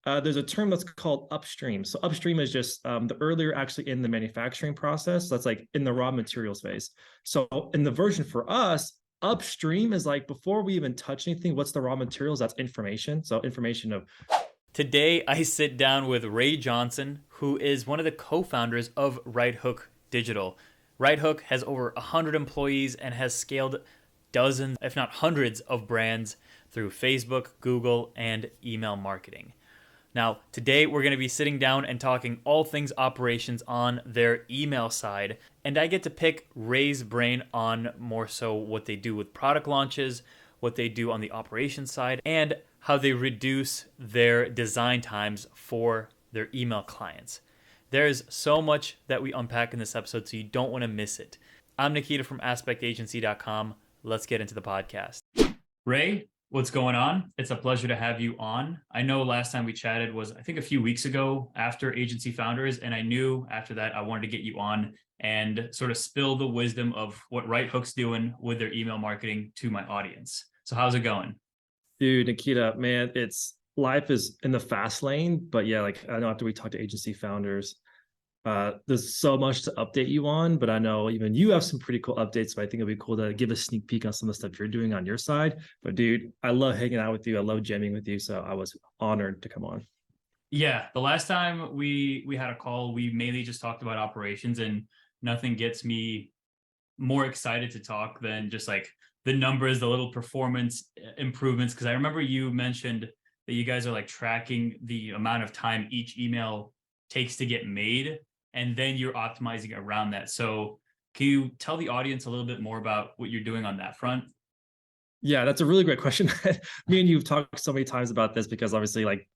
There's a term that's called upstream. So upstream is just the earlier actually in the manufacturing process. So that's like in the raw materials phase. So in the version for us, upstream is like before we even touch anything, what's the raw materials? That's information. So information of Today, I sit down with Ray Johnson, who is one of the co founders of Right Hook Digital. Right Hook has over 100 employees and has scaled dozens, if not hundreds, of brands through Facebook, Google, and email marketing. Now, today we're going to be sitting down and talking all things operations on their email side. And I get to pick Ray's brain on more so what they do with product launches, what they do on the operations side, and how they reduce their design times for their email clients. There's so much that we unpack in this episode, so you don't want to miss it. I'm Nikita from aspectagency.com. Let's get into the podcast. Ray, what's going on? It's a pleasure to have you on. I know last time we chatted was, I think, a few weeks ago after Agency Founders, and I knew after that I wanted to get you on and sort of spill the wisdom of what Right Hook's doing with their email marketing to my audience. So how's it going? dude, Nikita, man, it's life is in the fast lane, but yeah, like I know after we talked to agency founders, there's so much to update you on, but I know even you have some pretty cool updates. But I think it'd be cool to give a sneak peek on some of the stuff you're doing on your side. But dude, I love hanging out with you. I love jamming with you. So I was honored to come on. Yeah, the last time we had a call, we mainly just talked about operations, and nothing gets me more excited to talk than just like the numbers, the little performance improvements. Because I remember you mentioned that you guys are like tracking the amount of time each email takes to get made, and then you're optimizing around that. So can you tell the audience a little bit more about what you're doing on that front? Yeah, that's a really great question. Me and you've talked so many times about this because obviously, like,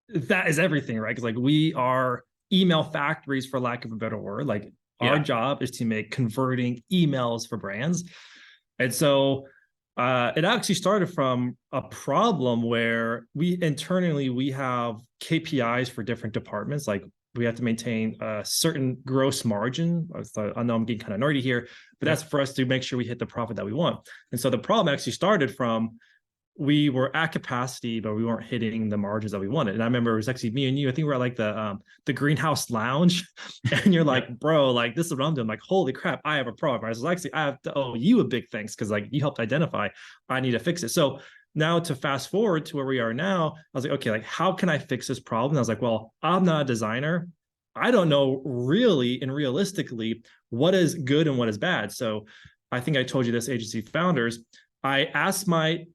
that is everything, right? Because like we are email factories, for lack of a better word. Like our Yeah. job is to make converting emails for brands. And so it actually started from a problem where we internally we have KPIs for different departments. Like we have to maintain a certain gross margin. I know I'm getting kind of nerdy here, but that's for us to make sure we hit the profit that we want. And so the problem actually started from we were at capacity, but we weren't hitting the margins that we wanted. And I remember it was actually me and you. I think we were at like the greenhouse lounge, and you're Yep. like, bro, like this is what I'm doing. Like, holy crap, I have a problem. I was actually I have to owe you a big thanks because like you helped identify I need to fix it. So now to fast forward to where we are now, I was like, okay, like how can I fix this problem? And I was like, well, I'm not a designer. I don't know really and realistically what is good and what is bad. So I think I told you this, agency founders. I asked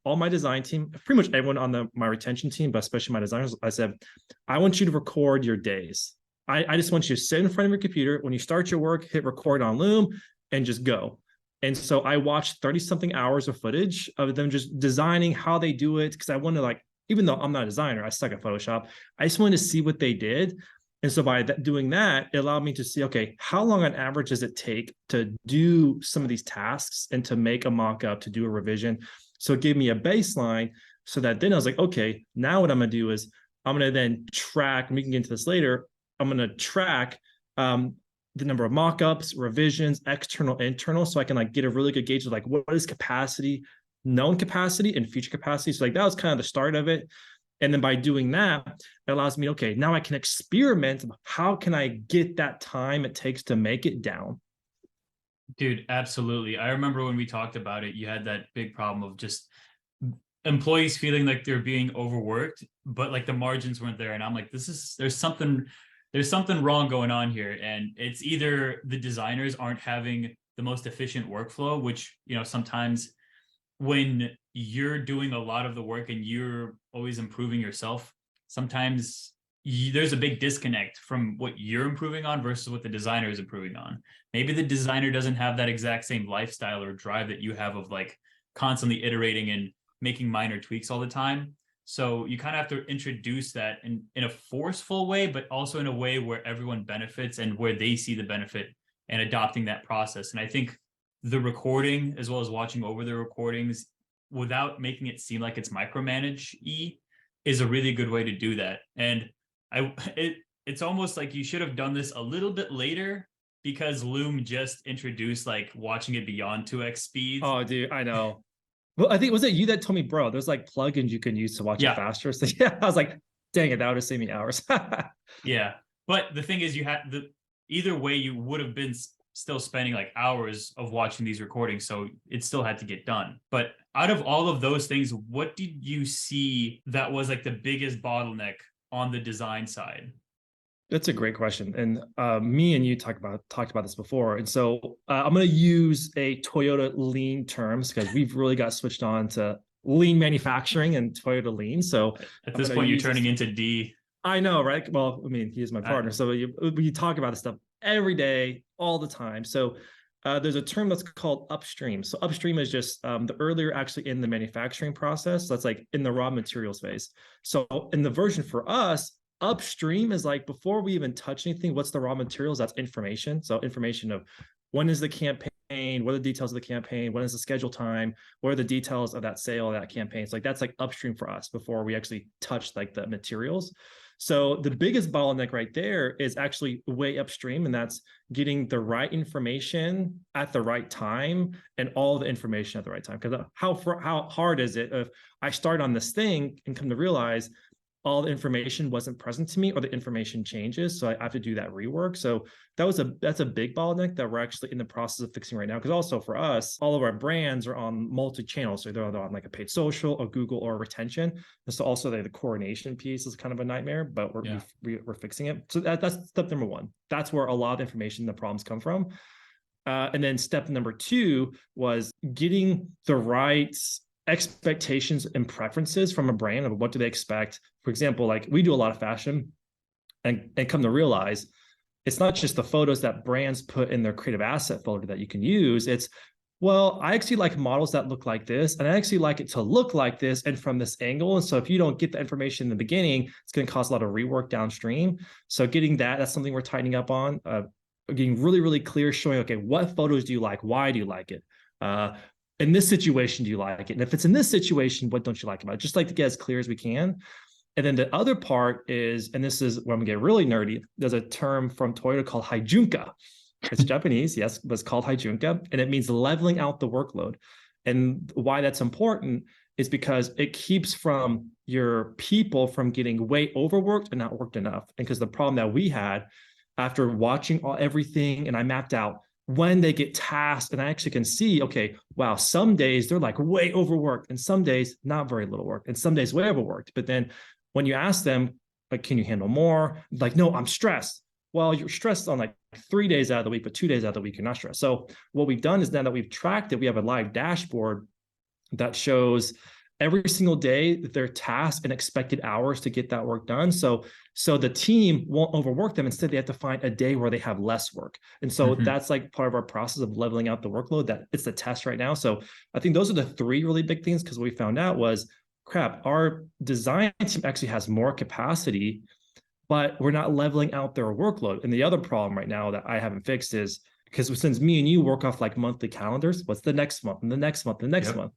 all my design team, pretty much everyone on my retention team, but especially my designers, I said, I want you to record your days. I just want you to sit in front of your computer. When you start your work, hit record on Loom and just go. And so I watched 30 something hours of footage of them just designing how they do it. Cause I wanted to, like, even though I'm not a designer, I suck at Photoshop. I just wanted to see what they did. And so by doing that, it allowed me to see, okay, how long on average does it take to do some of these tasks and to make a mock-up, to do a revision? So it gave me a baseline so that then I was like, okay, now what I'm going to do is I'm going to then track, and we can get into this later, I'm going to track the number of mock-ups, revisions, external, internal, so I can like get a really good gauge of like what is capacity, known capacity and future capacity. So like that was kind of the start of it. And then by doing that, it allows me, okay, now I can experiment. How can I get that time it takes to make it down? Dude, absolutely. I remember when we talked about it, you had that big problem of just employees feeling like they're being overworked, but like the margins weren't there. And I'm like, there's something wrong going on here. And it's either the designers aren't having the most efficient workflow, which, sometimes when you're doing a lot of the work and you're always improving yourself, sometimes there's a big disconnect from what you're improving on versus what the designer is improving on. Maybe the designer doesn't have that exact same lifestyle or drive that you have of like constantly iterating and making minor tweaks all the time. So you kind of have to introduce that in a forceful way, but also in a way where everyone benefits and where they see the benefit and adopting that process. And I think the recording, as well as watching over the recordings without making it seem like it's micromanage-y, is a really good way to do that. And it's almost like you should have done this a little bit later because Loom just introduced like watching it beyond 2x speeds. Oh, dude, I know. Well, I think was it you that told me, bro, there's like plugins you can use to watch it Yeah, faster. So yeah, I was like, Dang it, that would have saved me hours. Yeah. But the thing is, either way, you would have been still spending like hours of watching these recordings. So it still had to get done. But out of all of those things, what did you see that was like the biggest bottleneck on the design side? That's a great question, and me and you talked about this before, and so I'm going to use a Toyota Lean terms because we've really got switched on to lean manufacturing and Toyota Lean. So At I'm this going to point, you're use turning this. into D. I know, right? Well, I mean, he is my I, partner, so we talk about this stuff every day, all the time. So there's a term that's called upstream. So upstream is just the earlier actually in the manufacturing process. So that's like in the raw materials phase. So in the version for us, upstream is like before we even touch anything, what's the raw materials? That's information. So information of when is the campaign, what are the details of the campaign, when is the schedule time, what are the details of that sale, that campaign. So like that's like upstream for us before we actually touch like the materials. So the biggest bottleneck right there is actually way upstream, and that's getting the right information at the right time and all the information at the right time. Because how hard is it if I start on this thing and come to realize all the information wasn't present to me, or the information changes, so I have to do that rework. So that's a big bottleneck that we're actually in the process of fixing right now. Because also for us, all of our brands are on multi-channels, so they're on like a paid social or Google or retention. And so also the coordination piece is kind of a nightmare, but we're fixing it. So that's step number one. That's where a lot of information, the problems come from. And then step number two was getting the right expectations and preferences from a brand of what do they expect. For example, like we do a lot of fashion, and come to realize it's not just the photos that brands put in their creative asset folder that you can use. It's, well, I actually like models that look like this, and I actually like it to look like this and from this angle. And so if you don't get the information in the beginning, it's going to cause a lot of rework downstream. So getting that's something we're tightening up on, getting really, really clear, showing, okay, what photos do you like? Why do you like it? In this situation, do you like it? And if it's in this situation, what don't you like about it? Just like to get as clear as we can. And then the other part is, and this is where I'm gonna get really nerdy, there's a term from Toyota called haijunka. It's Japanese, yes, but it's called haijunka, and it means leveling out the workload. And why that's important is because it keeps from your people from getting way overworked and not worked enough. And because the problem that we had after watching everything, and I mapped out when they get tasked, and I actually can see, okay, wow, some days they're like way overworked, and some days not very little work, and some days way overworked. But then when you ask them, like, can you handle more? Like, no, I'm stressed. Well, you're stressed on like 3 days out of the week, but 2 days out of the week, you're not stressed. So what we've done is now that we've tracked it, we have a live dashboard that shows every single day their tasks and expected hours to get that work done. So the team won't overwork them. Instead, they have to find a day where they have less work. And so that's like part of our process of leveling out the workload. That it's the test right now. So I think those are the three really big things, because what we found out was, crap, our design team actually has more capacity, but we're not leveling out their workload. And the other problem right now that I haven't fixed is, because since me and you work off like monthly calendars, what's the next month and the next month and the next month?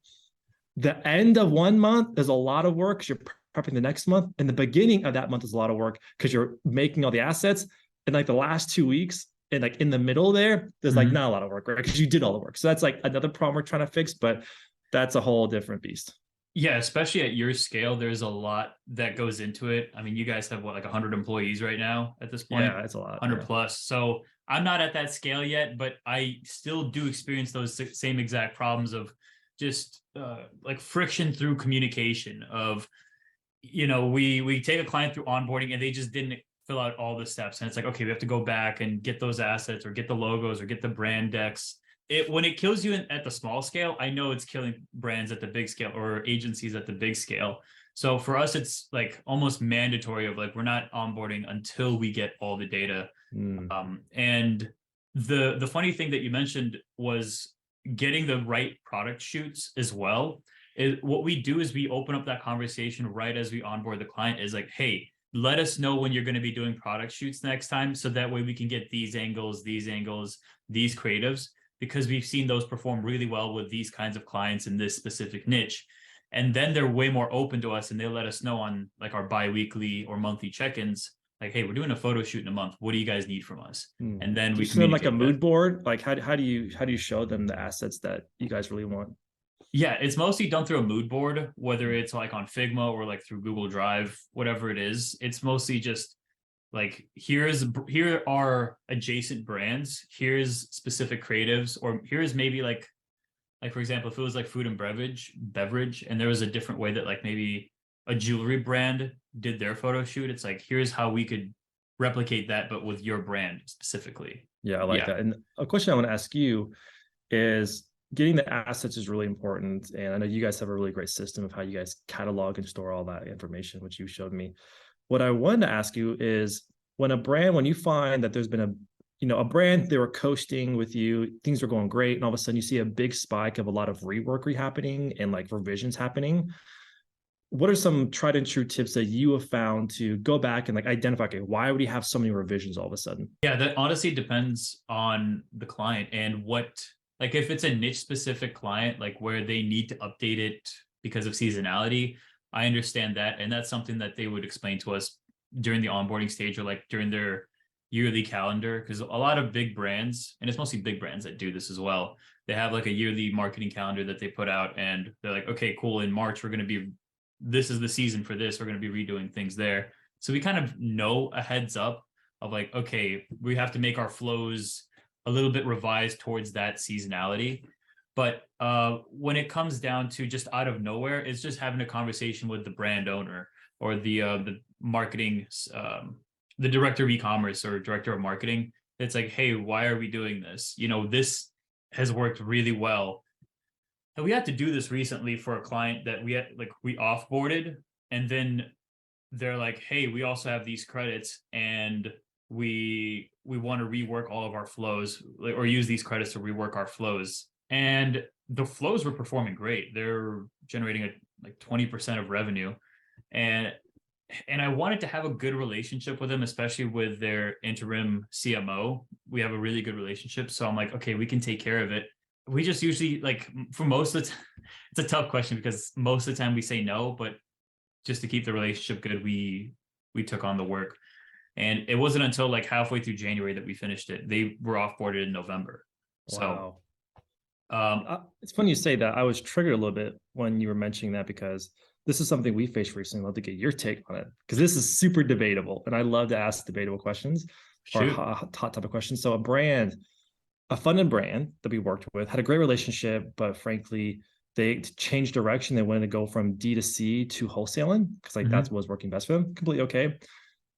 The end of one month is a lot of work because you're prepping the next month. And the beginning of that month is a lot of work because you're making all the assets. And like the last 2 weeks and like in the middle there's like not a lot of work, right? Because you did all the work. So that's like another problem we're trying to fix, but that's a whole different beast. Yeah, especially at your scale, there's a lot that goes into it. I mean, you guys have what, like 100 employees right now at this point? Yeah, it's a lot. 100 plus. So I'm not at that scale yet, but I still do experience those same exact problems of just like friction through communication of, we take a client through onboarding and they just didn't fill out all the steps. And it's like, okay, we have to go back and get those assets or get the logos or get the brand decks. When it kills you at the small scale, I know it's killing brands at the big scale or agencies at the big scale. So for us, it's like almost mandatory of like, we're not onboarding until we get all the data. And the funny thing that you mentioned was getting the right product shoots as well. What we do is we open up that conversation right as we onboard the client is like, hey, let us know when you're going to be doing product shoots next time. So that way we can get these angles, these creatives, because we've seen those perform really well with these kinds of clients in this specific niche. And then they're way more open to us and they let us know on like our bi-weekly or monthly check-ins, like, hey, we're doing a photo shoot in a month. What do you guys need from us? And then we send them like a mood board. Like how do you show them the assets that you guys really want? Yeah, it's mostly done through a mood board, whether it's like on Figma or like through Google Drive, whatever it is. It's mostly just like here are adjacent brands, here's specific creatives, or here's maybe like for example, if it was like food and beverage, and there was a different way that like maybe a jewelry brand did their photo shoot, it's like here's how we could replicate that, but with your brand specifically. Yeah, I like Yeah. that. And a question I want to ask you is getting the assets is really important. And I know you guys have a really great system of how you guys catalog and store all that information, which you showed me. What I wanted to ask you is when you find that there's been a brand, they were coasting with you, things are going great, and all of a sudden you see a big spike of a lot of rework happening and like revisions happening. What are some tried and true tips that you have found to go back and like identify, okay, why would he have so many revisions all of a sudden? Yeah, that honestly depends on the client and what, like if it's a niche specific client, like where they need to update it because of seasonality, I understand that. And that's something that they would explain to us during the onboarding stage or like during their yearly calendar. Because a lot of big brands, and it's mostly big brands that do this as well, they have like a yearly marketing calendar that they put out and they're like, okay, cool. In March, this is the season for this. We're going to be redoing things there. So we kind of know a heads up of like, okay, we have to make our flows a little bit revised towards that seasonality. But when it comes down to just out of nowhere, it's just having a conversation with the brand owner or the marketing, the director of e-commerce or director of marketing. It's like, hey, why are we doing this? This has worked really well. And we had to do this recently for a client that we offboarded, and then they're like, hey, we also have these credits and we want to rework all of our flows or use these credits to rework our flows. And the flows were performing great. They're generating like 20% of revenue. And I wanted to have a good relationship with them, especially with their interim CMO. We have a really good relationship. So I'm like, okay, we can take care of it. We just usually like for most of the time, it's a tough question because most of the time we say no, but just to keep the relationship good, we took on the work. And it wasn't until like halfway through January that we finished it. They were offboarded in November. Wow. So It's funny you say that. I was triggered a little bit when you were mentioning that because this is something we faced recently. I'd love to get your take on it because this is super debatable. And I love to ask debatable questions or shoot. hot topic questions. So a funded brand that we worked with had a great relationship, but frankly, they changed direction. They wanted to go from D2C to wholesaling because like that was working best for them. Completely okay.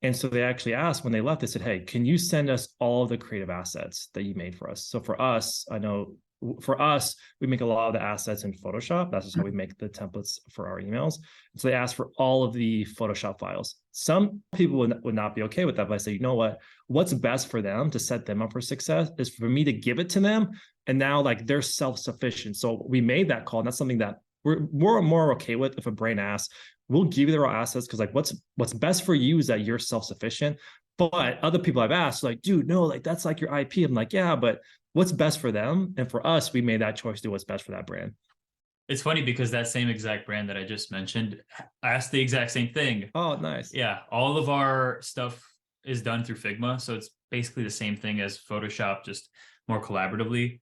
And so they actually asked when they left, they said, hey, can you send us all the creative assets that you made for us? So for us, I know for us, we make a lot of the assets in Photoshop. That's just how we make the templates for our emails. So they asked for all of the Photoshop files. Some people would not be okay with that, but I say, you know what? What's best for them to set them up for success is for me to give it to them. And now like they're self-sufficient. So we made that call. And that's something that we're more okay with. If a brand asks, we'll give you the raw assets because like what's best for you is that you're self-sufficient. But other people I've asked, like, dude, no, like that's like your IP. I'm like, yeah, but what's best for them? And for us, we made that choice to do what's best for that brand. It's funny because that same exact brand that I just mentioned asked the exact same thing. Oh, nice. Yeah, all of our stuff is done through Figma, so it's basically the same thing as Photoshop, just more collaboratively.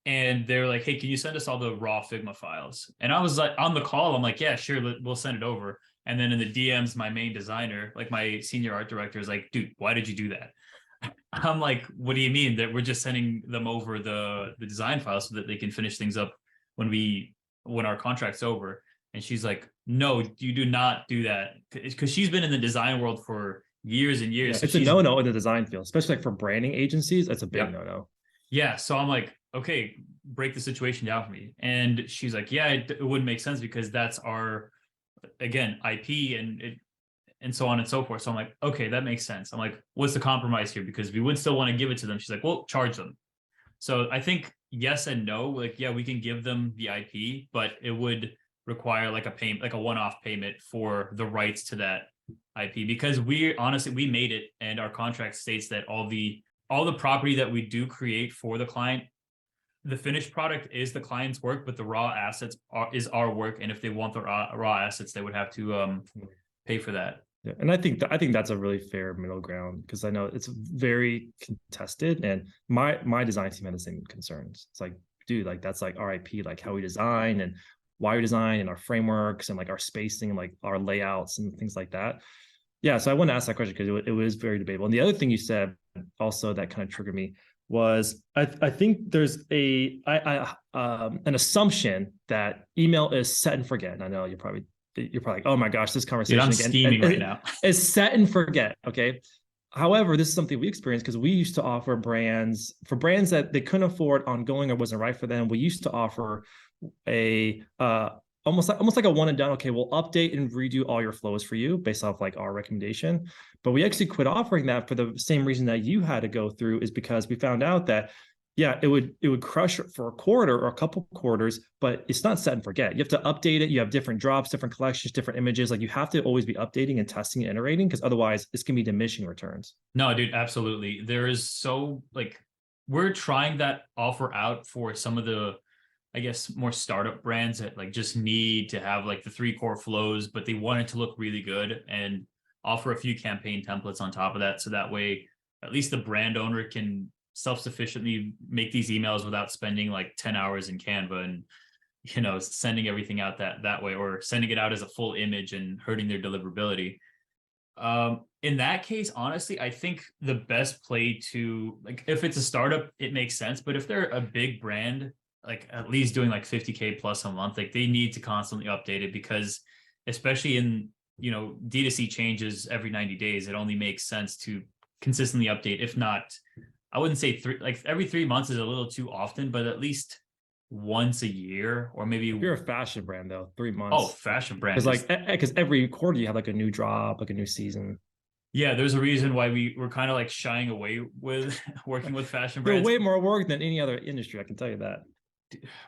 And they're like, hey, can you send us all the raw Figma files? And I was like, on the call, I'm like, yeah, sure, we'll send it over. And then in the DMs, my main designer, like my senior art director, is like, dude, why did you do that? I'm like, what do you mean that we're just sending them over the design files so that they can finish things up when our contract's over? And she's like, no, you do not do that, because she's been in the design world for years and years. Yeah, it's a no-no in the design field, especially like for branding agencies. That's a big no-no. Yeah, so I'm like, okay, break the situation down for me. And she's like, yeah, it wouldn't make sense because that's our, again, IP and so on and so forth. So I'm like, okay, that makes sense. I'm like, what's the compromise here? Because we would still want to give it to them. She's like, well, charge them. So I think yes and no. Like, yeah, we can give them the IP, but it would require like a payment, like a one-off payment for the rights to that IP. Because we made it, and our contract states that all the property that we do create for the client, the finished product is the client's work, but the raw assets is our work. And if they want the raw assets, they would have to pay for that. Yeah, and I think that's a really fair middle ground because I know it's very contested, and my design team had the same concerns. It's like, dude, like that's like RIP, like how we design, and wire design and our frameworks and like our spacing and like our layouts and things like that. Yeah, so I want to ask that question because it was very debatable. And the other thing you said also that kind of triggered me was I think there's an assumption that email is set and forget. And I know you're probably like, oh my gosh, this Dude, conversation I'm again steaming right now. is set and forget. Okay. However, this is something we experienced because we used to offer brands that they couldn't afford ongoing or wasn't right for them. We used to offer a almost like a one and done. Okay, we'll update and redo all your flows for you based off like our recommendation. But we actually quit offering that for the same reason that you had to go through, is because we found out that yeah, it would crush it for a quarter or a couple quarters, but it's not set and forget. You have to update it. You have different drops, different collections, different images. Like you have to always be updating and testing and iterating, because otherwise it's gonna be diminishing returns. No, dude, absolutely. There is so like we're trying that offer out for some of the, I guess, more startup brands that like just need to have like the 3 core flows, but they want it to look really good and offer a few campaign templates on top of that. So that way, at least the brand owner can self-sufficiently make these emails without spending like 10 hours in Canva and, you know, sending everything out that way, or sending it out as a full image and hurting their deliverability. In that case, honestly, I think the best play to, like, if it's a startup, it makes sense. But if they're a big brand, like at least doing like 50K plus a month, like they need to constantly update it, because especially in, you know, D2C changes every 90 days, it only makes sense to consistently update. If not, I wouldn't say every 3 months is a little too often, but at least once a year, or maybe. If you're a fashion brand though, 3 months. Oh, fashion brand. Because every quarter you have like a new drop, like a new season. Yeah, there's a reason why we're kind of like shying away with working with fashion brands. They're way more work than any other industry, I can tell you that.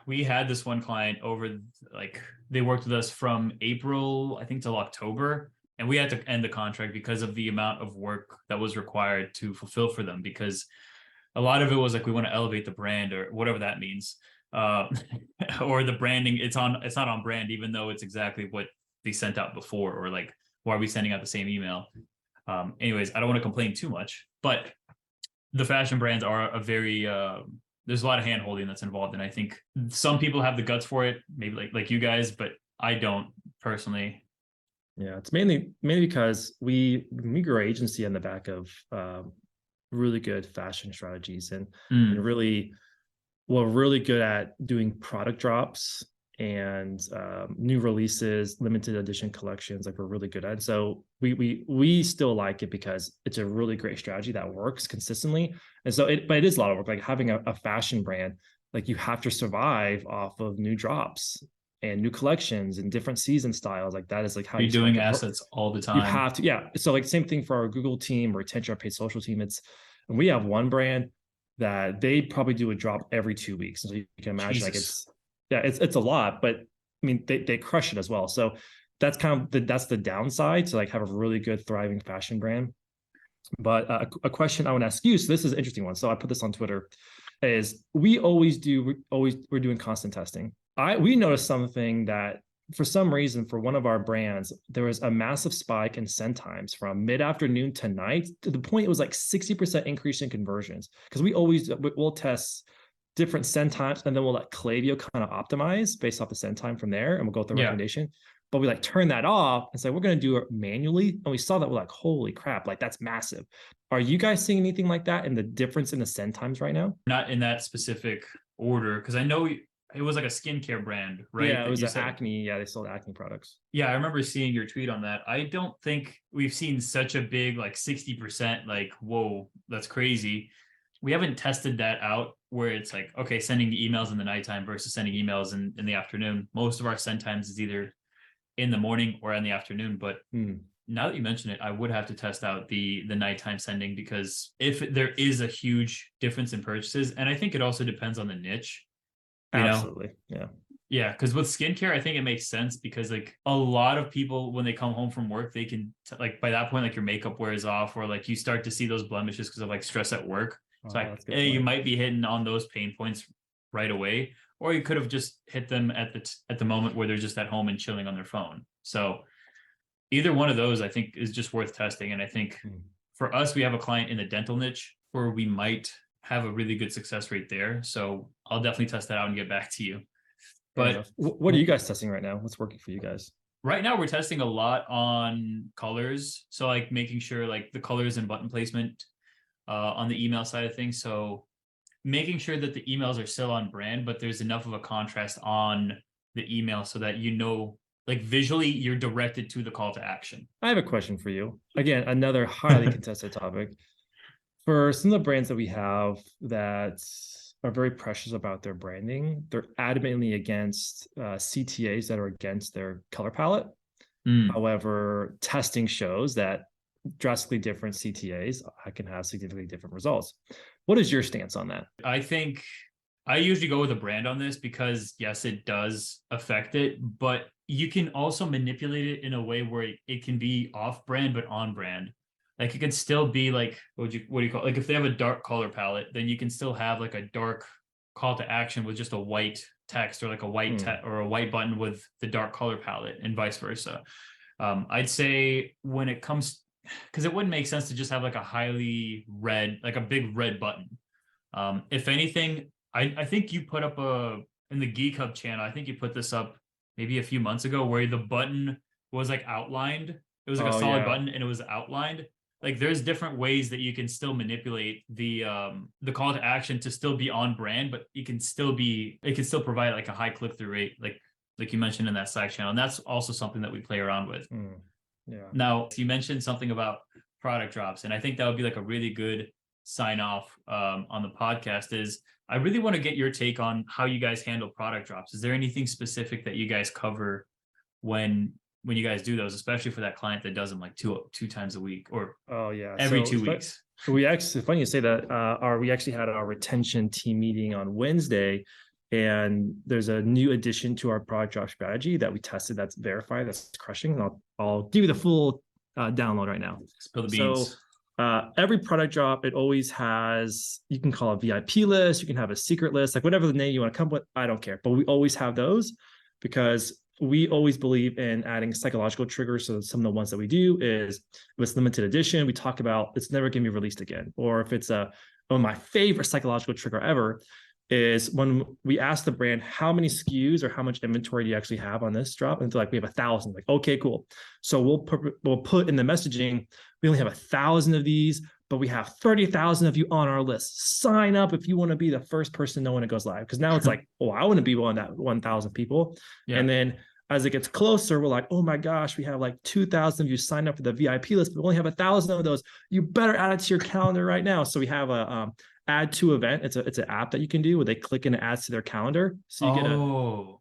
We had this one client over, like, they worked with us from April, I think, till October, and we had to end the contract because of the amount of work that was required to fulfill for them, because a lot of it was like, we want to elevate the brand, or whatever that means. Or the branding, it's not on brand, even though it's exactly what they sent out before, or like, why are we sending out the same email? Anyways, I don't want to complain too much, but the fashion brands are a very there's a lot of hand holding that's involved, and I think some people have the guts for it, maybe like you guys, but I don't personally. Yeah, it's mainly because we grew our agency on the back of really good fashion strategies, and really, we're really good at doing product drops and new releases, limited edition collections. Like we're really good at it. So we still like it because it's a really great strategy that works consistently. And so but it is a lot of work. Like having a fashion brand, like you have to survive off of new drops and new collections and different season styles. Like that is like how you're doing like assets all the time. You have to, yeah. So like same thing for our Google team or attention, our paid social team. And we have one brand that they probably do a drop every 2 weeks. So you can imagine, Jesus. Like it's a lot, but I mean they crush it as well. So that's kind of that's the downside to like have a really good thriving fashion brand. But a question I want to ask you, so this is an interesting one. So I put this on Twitter, is we're doing constant testing. We noticed something that for some reason, for one of our brands, there was a massive spike in send times from mid-afternoon to night, to the point it was like 60% increase in conversions. Because we'll test different send times, and then we'll let Klaviyo kind of optimize based off the send time from there, and we'll go with the recommendation. But we like turn that off and say we're going to do it manually, and we saw that we're like, holy crap, like that's massive. Are you guys seeing anything like that in the difference in the send times right now? Not in that specific order, because I know it was like a skincare brand, right? Yeah, it was acne. Yeah, they sold acne products. Yeah, I remember seeing your tweet on that. I don't think we've seen such a big, like 60%, like, whoa, that's crazy. We haven't tested that out where it's like, okay, sending the emails in the nighttime versus sending emails in the afternoon. Most of our send times is either in the morning or in the afternoon. But now that you mention it, I would have to test out the nighttime sending, because if there is a huge difference in purchases, and I think it also depends on the niche. Absolutely. Yeah. Yeah. Because with skincare, I think it makes sense, because like a lot of people, when they come home from work, they can like by that point, like your makeup wears off, or like you start to see those blemishes because of like stress at work. So like, you might be hitting on those pain points right away, or you could have just hit them at the moment where they're just at home and chilling on their phone. So either one of those, I think, is just worth testing. And I think for us, we have a client in the dental niche where we might have a really good success rate there. So I'll definitely test that out and get back to you. Fair But enough. What are you guys testing right now? What's working for you guys? right now we're testing a lot on colors. So like making sure like the colors and button placement on the email side of things. So making sure that the emails are still on brand, but there's enough of a contrast on the email so that like visually you're directed to the call to action. I have a question for you. Again, another highly contested topic. For some of the brands that we have that are very precious about their branding, they're adamantly against CTAs that are against their color palette. However, testing shows that drastically different CTAs can have significantly different results. What is your stance on that? I think I usually go with a brand on this because yes, it does affect it, but you can also manipulate it in a way where it can be off brand but on brand. Like it can still be like what do you call it? Like if they have a dark color palette, then you can still have like a dark call to action with just a white text or like a white or a white button with the dark color palette and vice versa. I'd say when it comes, because it wouldn't make sense to just have like a highly red, like a big red button. If anything, I think you put up in the Geek Hub channel, I think you put this up maybe a few months ago where the button was like outlined. It was like a solid button and it was outlined. Like there's different ways that you can still manipulate the call to action to still be on brand, but it can still provide like a high click-through rate, like you mentioned in that Slack channel. And that's also something that we play around with. Yeah. Now, you mentioned something about product drops, and I think that would be like a really good sign off on the podcast is I really want to get your take on how you guys handle product drops. Is there anything specific that you guys cover when you guys do those, especially for that client that does them like two times a week or every 2 weeks? We actually, funny you say that, we actually had our retention team meeting on Wednesday, and there's a new addition to our product drop strategy that we tested that's verified, that's crushing. And I'll give you the full download right now. Spill the beans. So every product drop, it always has, you can call a VIP list, you can have a secret list, like whatever the name you want to come with, I don't care. But we always have those because we always believe in adding psychological triggers. So some of the ones that we do is if it's limited edition, we talk about it's never going to be released again. Or if it's one of my favorite psychological trigger ever is when we ask the brand, how many SKUs or how much inventory do you actually have on this drop? And they're like, we have 1,000. Like, okay, cool. So we'll put in the messaging, we only have 1,000 of these, but we have 30,000 of you on our list. Sign up if you want to be the first person to know when it goes live. Because now it's like, oh, I want to be one of that 1,000 people. Yeah. And then as it gets closer, we're like, oh my gosh, we have like 2,000 of you signed up for the VIP list, but we only have 1,000 of those. You better add it to your calendar right now. So we have a add to event. It's an app that you can do where they click and it adds to their calendar. So you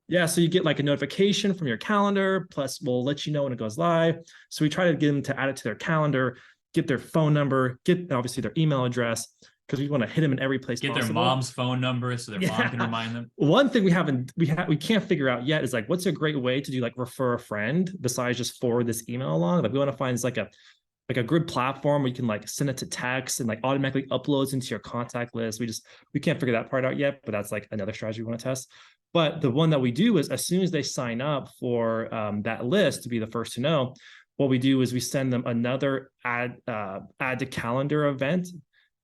get so you get like a notification from your calendar, plus we'll let you know when it goes live. So we try to get them to add it to their calendar, get their phone number, get obviously their email address, because we want to hit them in every place possible. Get their mom's phone number so their mom can remind them. One thing we can't figure out yet is like, what's a great way to do like refer a friend besides just forward this email along? Like we want to find like a good platform where you can like send it to text and like automatically uploads into your contact list. We can't figure that part out yet, but that's like another strategy we want to test. But the one that we do is as soon as they sign up for that list to be the first to know, what we do is we send them another add to calendar event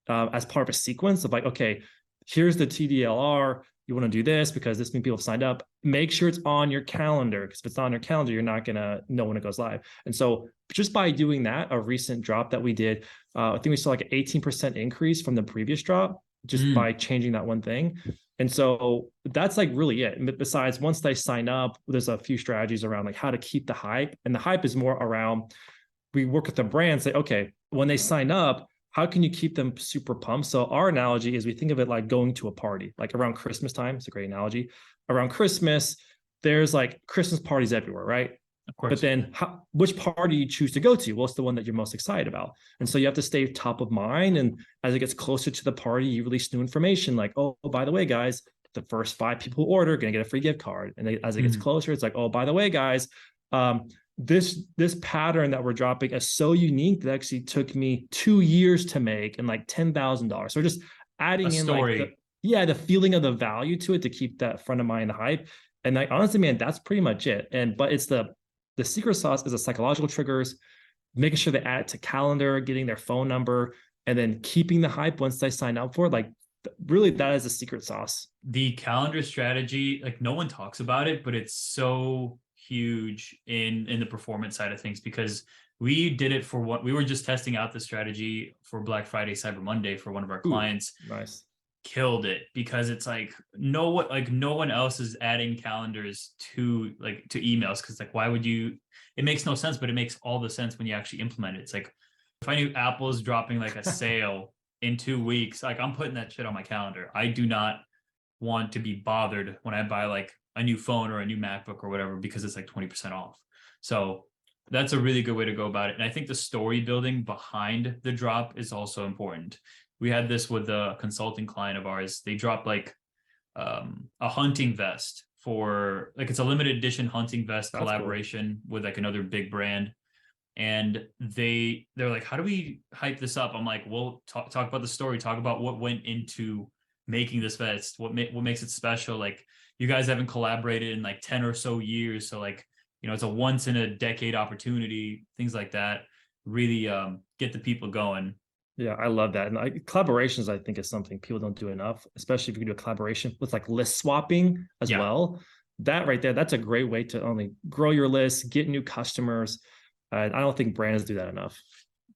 as part of a sequence of like, okay, here's the TDLR. You want to do this because this many people have signed up. Make sure it's on your calendar, because if it's not on your calendar, you're not going to know when it goes live. And so just by doing that, a recent drop that we did, I think we saw like an 18% increase from the previous drop just by changing that one thing. And so that's like really it. And besides, once they sign up, there's a few strategies around like how to keep the hype. And the hype is more around, we work with the brand, say, okay, when they sign up, how can you keep them super pumped? So our analogy is we think of it like going to a party, like around Christmas time. It's a great analogy. Around Christmas, there's like Christmas parties everywhere, right? Of course. But then which party you choose to go to? Well, it's the one that you're most excited about. And so you have to stay top of mind. And as it gets closer to the party, you release new information like, oh, by the way, guys, the first 5 people who order are going to get a free gift card. And as it gets closer, it's like, oh, by the way, guys, this pattern that we're dropping is so unique that actually took me 2 years to make and like $10,000. So just adding in like the feeling of the value to it to keep that front of mind hype. And like, honestly, man, that's pretty much it. But it's the secret sauce is the psychological triggers, making sure they add it to calendar, getting their phone number, and then keeping the hype once they sign up for it. Like really that is a secret sauce. The calendar strategy, like no one talks about it, but it's so huge in the performance side of things, because we did it for what we were just testing out the strategy for Black Friday, Cyber Monday for one of our Ooh, clients. nice. Killed it, because it's like no one else is adding calendars to emails, because like why would you? It makes no sense, but it makes all the sense when you actually implement it. It's like if I knew Apple's dropping like a sale in 2 weeks, like I'm putting that shit on my calendar. I do not want to be bothered when I buy like a new phone or a new MacBook or whatever, because it's like 20% off. So that's a really good way to go about it. And I think the story building behind the drop is also important. We had this with a consulting client of ours. They dropped like a hunting vest for like, it's a limited edition hunting vest That's collaboration with like another big brand. And they're like, how do we hype this up? I'm like, well, talk about the story, talk about what went into making this vest, what makes it special. Like you guys haven't collaborated in like 10 or so years. So like, it's a once in a decade opportunity, things like that, really get the people going. Yeah, I love that. And collaborations, I think, is something people don't do enough, especially if you can do a collaboration with like list swapping as Yeah. well. That right there, that's a great way to only grow your list, get new customers. I don't think brands do that enough.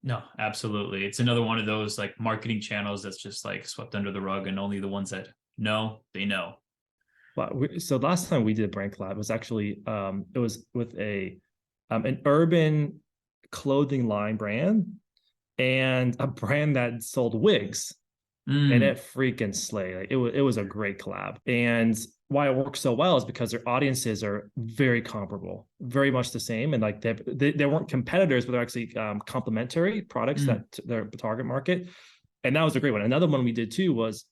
No, absolutely. It's another one of those like marketing channels that's just like swept under the rug, and only the ones that know, they know. But so last time we did a brand collab was actually it was with an urban clothing line brand and a brand that sold wigs, and it freaking slayed. Like, it was a great collab. And why it works so well is because their audiences are very comparable, very much the same, and like they weren't competitors, but they're actually complementary products that their target market. And that was a great one. Another one we did too was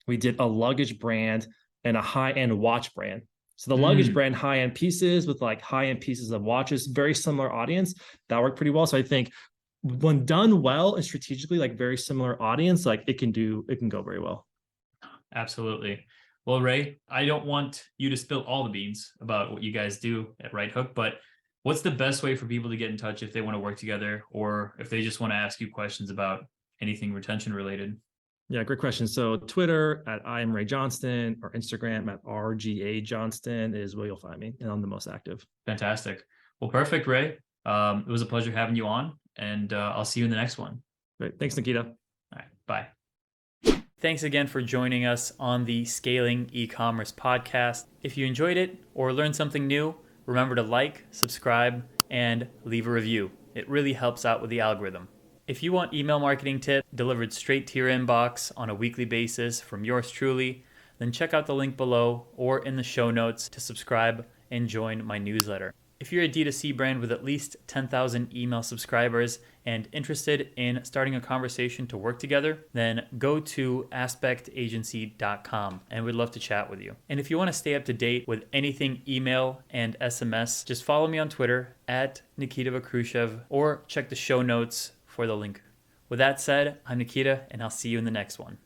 we did a luggage brand and a high-end watch brand. So the luggage brand, high-end pieces with like high-end pieces of watches, very similar audience. That worked pretty well. So I think when done well and strategically, like very similar audience, like it can go very well. Absolutely. Well, Ray, I don't want you to spill all the beans about what you guys do at Right Hook, but what's the best way for people to get in touch if they want to work together, or if they just want to ask you questions about anything retention related? Yeah, great question. So Twitter at I am Ray Johnston, or Instagram at RGA Johnston is where you'll find me, and I'm the most active. Fantastic. Well, perfect, Ray. It was a pleasure having you on, and I'll see you in the next one. Great. Thanks, Nikita. All right. Bye. Thanks again for joining us on the Scaling E-commerce podcast. If you enjoyed it or learned something new, remember to like, subscribe, and leave a review. It really helps out with the algorithm. If you want email marketing tips delivered straight to your inbox on a weekly basis from yours truly, then check out the link below or in the show notes to subscribe and join my newsletter. If you're a D2C brand with at least 10,000 email subscribers and interested in starting a conversation to work together, then go to aspectagency.com and we'd love to chat with you. And if you want to stay up to date with anything email and SMS, just follow me on Twitter at Nikita Vakrushev or check the show notes for the link. With that said, I'm Nikita, and I'll see you in the next one.